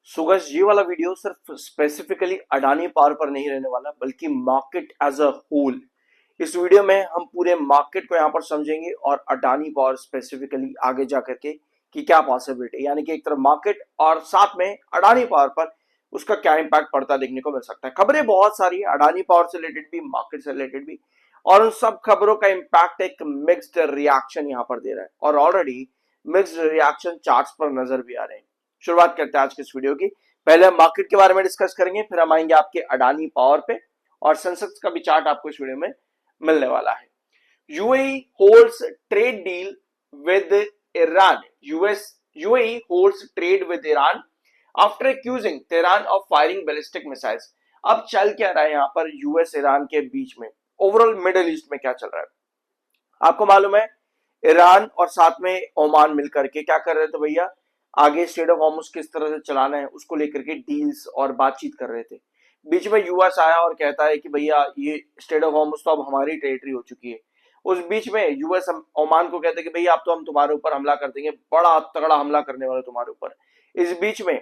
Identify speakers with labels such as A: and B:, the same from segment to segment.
A: सुगस ये वाला वीडियो सिर्फ स्पेसिफिकली अडानी पावर पर नहीं रहने वाला बल्कि मार्केट एज अ होल। इस वीडियो में हम पूरे मार्केट को यहाँ पर समझेंगे और अडानी पावर स्पेसिफिकली आगे जा करके कि क्या पॉसिबिलिटी, यानी कि एक तरफ मार्केट और साथ में अडानी पावर पर उसका क्या इंपैक्ट पड़ता देखने को मिल सकता है। खबरें बहुत सारी है अडानी पावर से रिलेटेड भी, मार्केट से रिलेटेड भी, और उन सब खबरों का इंपैक्ट एक मिक्स्ड रिएक्शन यहाँ पर दे रहा है और ऑलरेडी मिक्स्ड रिएक्शन चार्ट्स पर नजर भी आ रहे हैं। शुरुआत करते हैं आज के इस वीडियो की। पहले हम मार्केट के बारे में डिस्कस करेंगे, फिर हम आएंगे आपके अडानी पावर पे, और सेंसेक्स का भी चार्ट आपको इस वीडियो में मिलने वाला है। UAE holds trade deal with Iran. UAE holds trade with Iran after accusing Tehran of firing ballistic missiles. अब चल क्या रहा है यहाँ पर यूएस ईरान के बीच में, ओवरऑल मिडिल ईस्ट में क्या चल रहा है आपको मालूम है। ईरान और साथ में ओमान मिलकर के क्या कर रहे थे भैया, आगे स्टेट ऑफ हॉर्मुज किस तरह से चलाना है उसको लेकर के डील्स और बातचीत कर रहे थे। बीच में यूएस आया और कहता है कि भैया ये स्टेट ऑफ हॉर्मुज तो अब हमारी टेरिटरी हो चुकी है। उस बीच में यूएस ओमान को कहते हैं कि भैया अब तो हम तुम्हारे ऊपर हमला कर देंगे, बड़ा तगड़ा हमला करने वाले तुम्हारे ऊपर। इस बीच में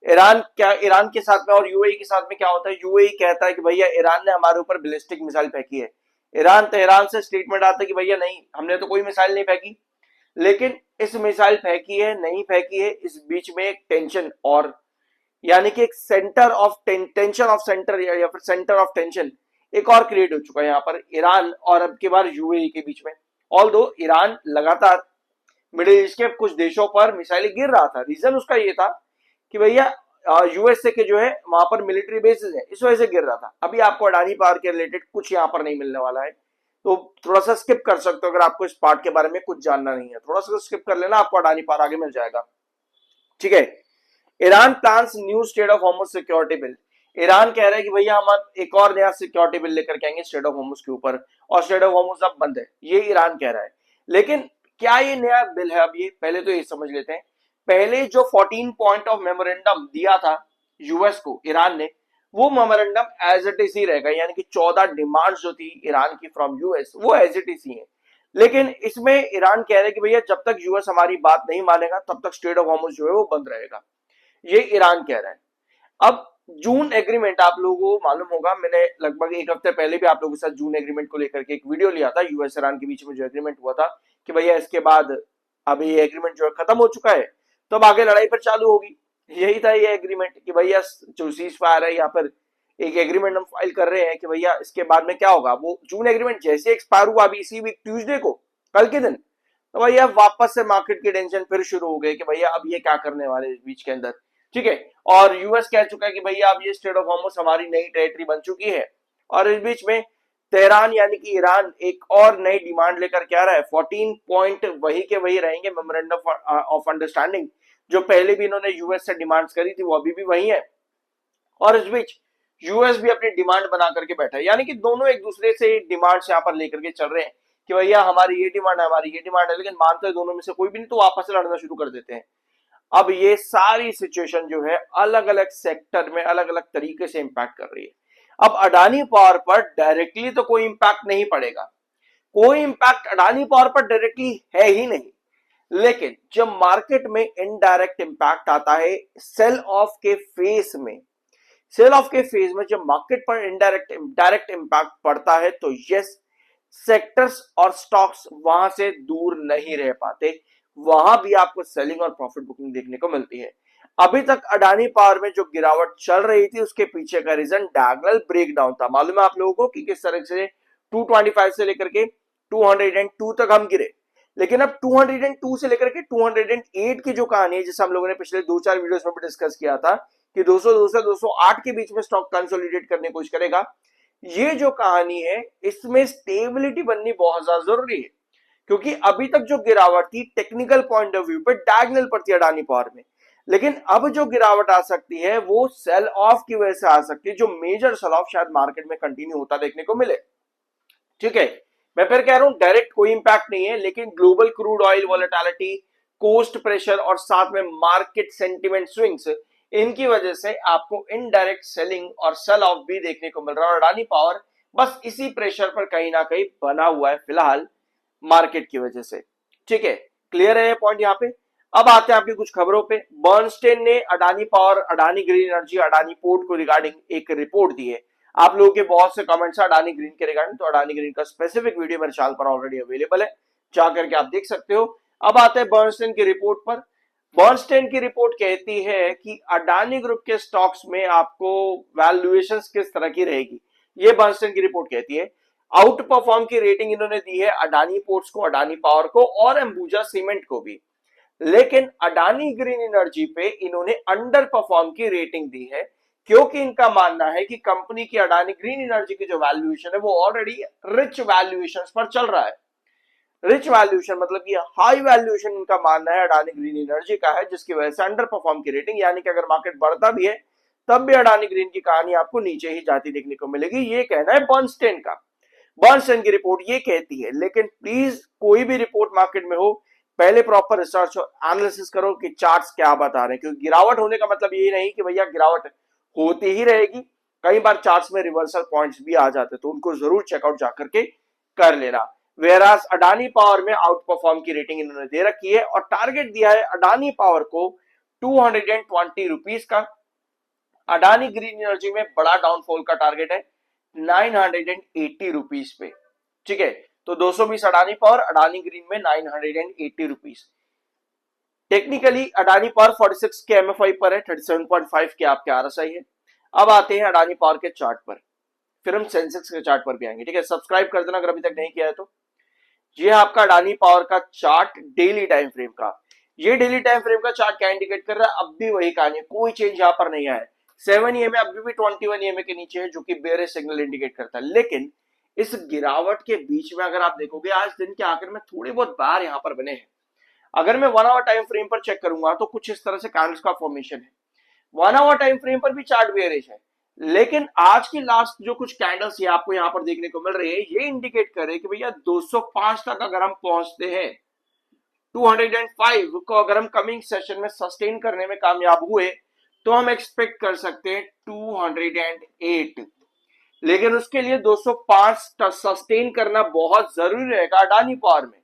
A: ईरान के साथ में और यूएई के साथ में क्या होता है, यूएई कहता है कि भैया ईरान ने हमारे ऊपर बैलिस्टिक मिसाइल फेंकी है। ईरान तेहरान से स्टेटमेंट आता है कि भैया नहीं, हमने तो कोई मिसाइल नहीं फेंकी। लेकिन इस मिसाइल फेंकी है नहीं फेंकी है, इस बीच में एक टेंशन, और यानी कि एक centre of tension of centre या फिर सेंटर ऑफ टेंशन एक और क्रिएट हो चुका है यहाँ पर ईरान और अब के बाद यूएई के बीच में। ऑल दो ईरान लगातार मिडिल ईस्ट के कुछ देशों पर मिसाइलें गिर रहा था, रीजन उसका ये था कि भैया यूएसए के जो है वहां पर मिलिट्री बेसिस है, इस वजह से गिर रहा था। अभी आपको अडानी पावर के रिलेटेड कुछ यहाँ पर नहीं मिलने वाला है, तो थोड़ा सा स्किप कर सकते हो अगर आपको इस पार्ट के बारे में कुछ जानना नहीं है, थोड़ा सा स्किप कर लेना, आपको अडानी पावर आगे मिल जाएगा। ठीक है। Iran plans new state of Hormuz security bill. Iran कह रहा है कि भैया हम एक और नया सिक्योरिटी बिल लेकर के आएंगे स्टेट ऑफ हॉर्मुज के ऊपर, और स्टेट ऑफ हॉर्मुज अब बंद है, ये ईरान कह रहा है। लेकिन क्या ये नया बिल है, अब ये पहले तो ये समझ लेते हैं। पहले जो 14 पॉइंट ऑफ मेमोरेंडम दिया था यूएस को ईरान ने, वो मेमोरेंडम एज इट इज ही रहेगा, यानी कि 14 डिमांड्स जो थी ईरान की फ्रॉम यूएस वो एज इट इज ही है। लेकिन इसमें ईरान कह रहे हैं कि भैया जब तक यूएस हमारी बात नहीं मानेगा तब तक स्टेट ऑफ हॉर्मुज जो है वो बंद रहेगा, ये ईरान कह रहा है। अब जून एग्रीमेंट आप लोगों को मालूम होगा, मैंने लगभग एक हफ्ते पहले भी आप लोगों के साथ जून एग्रीमेंट को लेकर के एक वीडियो लिया था। यूएस ईरान के बीच में जो एग्रीमेंट हुआ था कि भैया इसके बाद अब ये एग्रीमेंट जो है खत्म हो चुका है, तो अब आगे लड़ाई पर चालू होगी। यही था ये एग्रीमेंट कि भैया जो सीज फायर है या फिर एक एग्रीमेंट हम फाइल कर रहे हैं कि भैया इसके बाद में क्या होगा। वो जून एग्रीमेंट जैसे एक्सपायर हुआ अभी इसी वीक ट्यूसडे को, कल के दिन, तो भैया वापस से मार्केट की टेंशन फिर शुरू हो गई कि भैया अब ये क्या करने वाले इस बीच के अंदर। ठीक है। और यूएस कह चुका है कि भैया अब ये स्टेट ऑफ हॉर्मुज हमारी नई टेरिटरी बन चुकी है, और इस बीच में तेहरान यानी कि ईरान एक और नई डिमांड लेकर के आ रहा है। 14 पॉइंट वही के वही रहेंगे मेमोरेंडम ऑफ अंडरस्टैंडिंग, जो पहले भी इन्होंने यूएस से डिमांड्स करी थी वो अभी भी वही है। और इस बीच यूएस भी अपनी डिमांड बना करके बैठा है, यानी कि दोनों एक दूसरे से डिमांड्स यहाँ पर लेकर के चल रहे हैं कि भैया हमारी ये डिमांड है, हमारी ये डिमांड है, लेकिन मानते दोनों में से कोई भी नहीं, तो आपस में लड़ना शुरू कर देते हैं। अब ये सारी सिचुएशन जो है अलग अलग सेक्टर में अलग अलग तरीके से इंपैक्ट कर रही है। अब अडानी पावर पर डायरेक्टली तो कोई इंपैक्ट नहीं पड़ेगा, कोई इंपैक्ट अडानी पावर पर डायरेक्टली है ही नहीं, लेकिन जब मार्केट में इनडायरेक्ट इंपैक्ट आता है सेल ऑफ के फेस में, सेल ऑफ के फेज में जब मार्केट पर इनडायरेक्ट डायरेक्ट इंपैक्ट पड़ता है, तो यस सेक्टर्स और स्टॉक्स वहां से दूर नहीं रह पाते, वहां भी आपको सेलिंग और प्रॉफिट बुकिंग देखने को मिलती है। अभी तक अडानी पावर में जो गिरावट चल रही थी उसके पीछे का रीजन डायगोनल ब्रेकडाउन था। मालूम है आप लोगों को कि किस तरह से 225 से लेकर के 202 तक हम गिरे, लेकिन अब 202 से लेकर के 208 की जो कहानी है, जिसे हम लोगों ने पिछले 2-4 वीडियोस में भी डिस्कस किया था कि 200 से 208 के बीच में स्टॉक कंसोलिडेट करने की कोशिश करेगा, ये जो कहानी है इसमें स्टेबिलिटी बननी बहुत ज्यादा जरूरी है। क्योंकि अभी तक जो गिरावट थी टेक्निकल पॉइंट ऑफ व्यू पे डायगोनल पर थी अडानी पावर में, लेकिन अब जो गिरावट आ सकती है वो सेल ऑफ की वजह से आ सकती है, जो मेजर सेल ऑफ शायद मार्केट में कंटिन्यू होता देखने को मिले। ठीक है। मैं फिर कह रहा हूं डायरेक्ट कोई इंपैक्ट नहीं है, लेकिन global crude oil volatility, cost pressure और साथ में मार्केट सेंटिमेंट स्विंग्स, इनकी वजह से आपको इनडायरेक्ट सेलिंग और सेल ऑफ भी देखने को मिल रहा है। और अडानी पावर बस इसी प्रेशर पर कहीं ना कहीं बना हुआ है फिलहाल मार्केट की वजह से। ठीक है, क्लियर है ये पॉइंट यहाँ पे। अब आते हैं आपकी कुछ खबरों पे। बर्नस्टेन ने Adani power, Adani green energy, Adani port को रिगार्डिंग एक रिपोर्ट दी है। आप लोगों के बहुत से कमेंट्स है अडानी ग्रीन के रिगार्डिंग, तो अडानी ग्रीन का स्पेसिफिक वीडियो मेरे चैनल पर ऑलरेडी अवेलेबल है, जाकर के आप देख सकते हो। अब आते हैं बर्नस्टेन की रिपोर्ट पर। बर्नस्टेन की रिपोर्ट कहती है कि अडानी ग्रुप के स्टॉक्स में आपको वैल्यूएशंस किस तरह की रहेगी, ये बर्नस्टेन की रिपोर्ट कहती है। आउट परफॉर्म की रेटिंग इन्होंने दी है अडानी पोर्ट्स को, अडानी पावर को और अंबुजा सीमेंट को भी, लेकिन अडानी ग्रीन एनर्जी पे इन्होंने अंडर परफॉर्म की रेटिंग दी है, क्योंकि इनका मानना है कि कंपनी की अडानी ग्रीन एनर्जी की जो वैल्यूएशन है वो ऑलरेडी रिच वैल्यूएशन पर चल रहा है। रिच वैल्यूएशन मतलब ये हाई वैल्यूएशन इनका मानना है अडानी ग्रीन एनर्जी का है, जिसकी वजह से अंडर परफॉर्म की रेटिंग, यानी कि अगर मार्केट बढ़ता भी है तब भी अडानी ग्रीन की कहानी आपको नीचे ही जाती देखने को मिलेगी, ये कहना है बर्नस्टेन का। बर्नस्टेन की रिपोर्ट ये कहती है, लेकिन प्लीज कोई भी रिपोर्ट मार्केट में हो पहले प्रॉपर रिसर्च और एनालिसिस करो कि चार्ट्स क्या बता रहे हैं, क्योंकि गिरावट होने का मतलब ये नहीं कि भैया गिरावट होती ही रहेगी, कई बार चार्ट्स में रिवर्सल पॉइंट्स भी आ जाते हैं, तो उनको जरूर चेकआउट जाकर के कर लेना। वेराज अडानी पावर में आउट परफॉर्म की रेटिंग इन्होंने दे रखी है और टारगेट दिया है अडानी पावर को 220 रुपीज का। अडानी ग्रीन एनर्जी में बड़ा डाउनफॉल का टारगेट है 980 रुपीज पे, ठीक है। तो 220 अडानी पावर, अडानी ग्रीन में 980 रुपीज। टेक्निकली अडानी पावर 46 के एमएफआई पर है, 37.5 के आपके आरएसआई है। अब आते हैं अडानी पावर के चार्ट पर, फिर हम सेंसेक्स के चार्ट पर भी आएंगे, ठीक है। सब्सक्राइब कर देना अगर अभी तक नहीं किया है तो। ये आपका अडानी पावर का चार्ट डेली टाइम फ्रेम का, ये डेली टाइम फ्रेम का चार्ट क्या इंडिकेट कर रहा है, अब भी वही कहानी, कोई चेंज यहां पर नहीं आया है। 7 ईएमए अभी भी 21 ईएमए के नीचे है, जो कि बेयरिश सिग्नल इंडिकेट करता है। लेकिन इस गिरावट के बीच में अगर आप देखोगे आज दिन के आखिर में थोड़े बहुत बार यहां पर बने हैं। अगर मैं 1 आवर टाइम फ्रेम पर चेक करूंगा तो कुछ इस तरह से कैंडल्स का फॉर्मेशन है। 1 आवर टाइम फ्रेम पर भी चार्ट बेयरिश है, लेकिन आज की लास्ट जो कुछ कैंडल्स ये आपको यहां पर देखने को मिल रही है, ये इंडिकेट करे कि भैया 205 तक अगर हम पहुंचते हैं, 205 को अगर हम कमिंग सेशन में सस्टेन करने में कामयाब हुए तो हम एक्सपेक्ट कर सकते हैं 208, लेकिन उसके लिए 205 सस्टेन करना बहुत जरूरी रहेगा अडानी पावर में।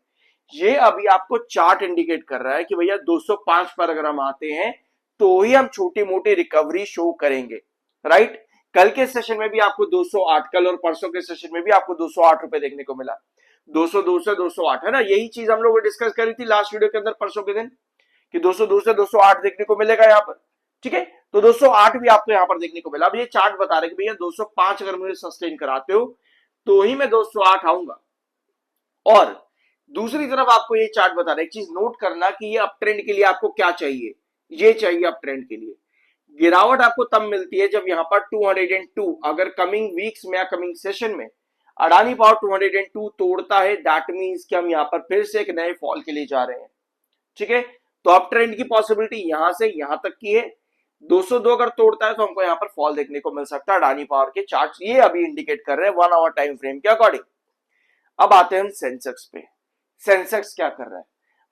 A: ये अभी आपको चार्ट इंडिकेट कर रहा है कि भैया 205 पर अगर हम आते हैं तो ही हम छोटी मोटी रिकवरी शो करेंगे, राइट। कल के सेशन में भी आपको 208, कल और परसों के सेशन में भी आपको 208 रुपए देखने को मिला, 202 से 208 है ना। यही चीज हम लोग डिस्कस करी थी लास्ट वीडियो के अंदर परसों के दिन कि 202 से 208 देखने को मिलेगा यहाँ पर, ठीक है। तो 208 भी आपको यहाँ पर देखने को मिला। अब ये चार्ट बता रहे कि भैया 205 अगर मुझे सस्टेन कराते हो तो ही मैं 208 आऊंगा। और दूसरी तरफ आपको ये चार्ट बता रहा है, एक चीज नोट करना कि ये अप ट्रेंड के लिए आपको क्या चाहिए, ये चाहिए अप ट्रेंड के लिए गिरावट आपको तब मिलती है जब यहां पर 202 अगर कमिंग वीक्स में या कमिंग सेशन में अडानी पावर 202 तोड़ता है, दैट मींस कि हम यहां पर फिर से एक नए फॉल के लिए जा रहे हैं, ठीक है। तो अप ट्रेंड की पॉसिबिलिटी यहां से यहां तक की है। 202 अगर तोड़ता है तो हमको यहां पर फॉल देखने को मिल सकता है। अडानी पावर के चार्ट ये अभी इंडिकेट कर रहे हैं 1 आवर टाइम फ्रेम के अकॉर्डिंग। अब आते हैं हम सेंसेक्स पे। सेंसेक्स क्या कर रहा है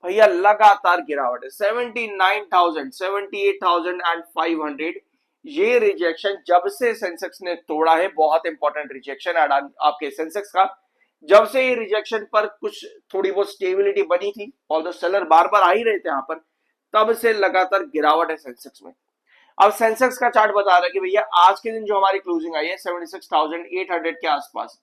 A: भैया, लगातार गिरावट है, 79,000, 78,500। ये रिजेक्शन जब से सेंसेक्स ने तोड़ा है, बहुत इंपॉर्टेंट रिजेक्शन है आपके सेंसेक्स का। जब से ये रिजेक्शन पर कुछ थोड़ी बहुत स्टेबिलिटी बनी थी, ऑल्दो सेलर बार बार आ ही रहे थे यहां पर, तब से लगातार गिरावट है सेंसेक्स में। अब सेंसेक्स का चार्ट बता रहा है कि भैया आज के दिन जो हमारी क्लोजिंग आई है 76,800 के आसपास,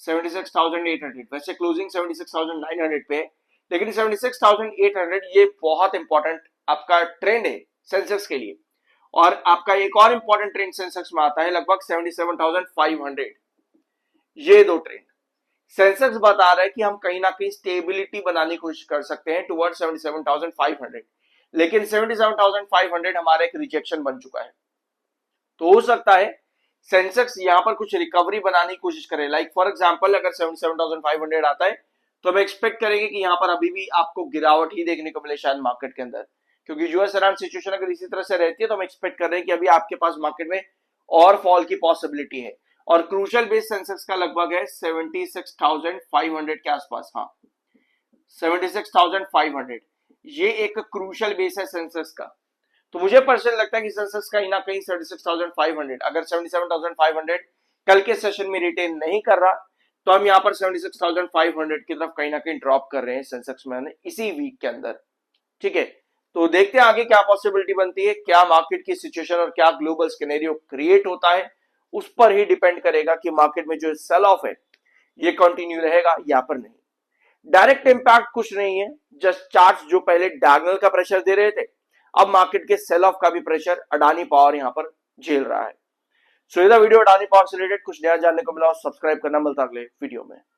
A: 76,800, वैसे क्लोजिंग 76,900 पे है, लेकिन 76,800 ये बहुत इंपॉर्टेंट आपका ट्रेंड है सेंसेक्स के लिए। और आपका एक और इंपॉर्टेंट ट्रेंड सेंसेक्स में आता है लगभग 77,500। ये दो ट्रेंड सेंसेक्स बता रहा है कि हम कहीं ना कहीं स्टेबिलिटी बनाने की कोशिश कर सकते हैं टुवर्ड 77,500, लेकिन 77,500 हमारा एक रिजेक्शन बन चुका है। तो हो सकता है सेंसेक्स यहां पर कुछ रिकवरी बनाने की कोशिश करे, लाइक फॉर एग्जांपल अगर 77,500 आता है तो हम एक्सपेक्ट करेंगे कि यहां पर अभी भी आपको गिरावट ही देखने को मिले शायद मार्केट के अंदर, क्योंकि यूएस ईरान सिचुएशन अगर इसी तरह से रहती है तो हम एक्सपेक्ट कर रहे हैं कि अभी आपके पास मार्केट में और फॉल की पॉसिबिलिटी है। और क्रूशियल बेस सेंसेक्स का लगभग है 76,500 के आसपास, हाँ 76,500, ये एक क्रूशियल बेस है सेंसेक्स का। तो मुझे पर्सनली लगता है कि सेंसेक्स कहीं ना कहीं 76,500, अगर 77,500 कल के सेशन में रिटेन नहीं कर रहा तो हम यहाँ पर 76,500 की तरफ कहीं ना कहीं ड्रॉप कर रहे हैं सेंसेक्स में इसी वीक के अंदर, ठीक है, तो देखते हैं आगे क्या पॉसिबिलिटी बनती है, क्या मार्केट की सिचुएशन और क्या ग्लोबल सिनेरियो क्रिएट होता है, उस पर ही डिपेंड करेगा कि मार्केट में जो सेल ऑफ है ये कंटिन्यू रहेगा या पर नहीं। डायरेक्ट इंपैक्ट कुछ नहीं है, जस्ट चार्ट्स जो पहले डायगोनल का प्रेशर दे रहे थे, अब मार्केट के सेल ऑफ का भी प्रेशर अडानी पावर यहां पर झेल रहा है। सो ये वीडियो अडानी पावर से रिलेटेड, कुछ नया जानने को मिला, सब्सक्राइब करना मिलता अगले वीडियो में।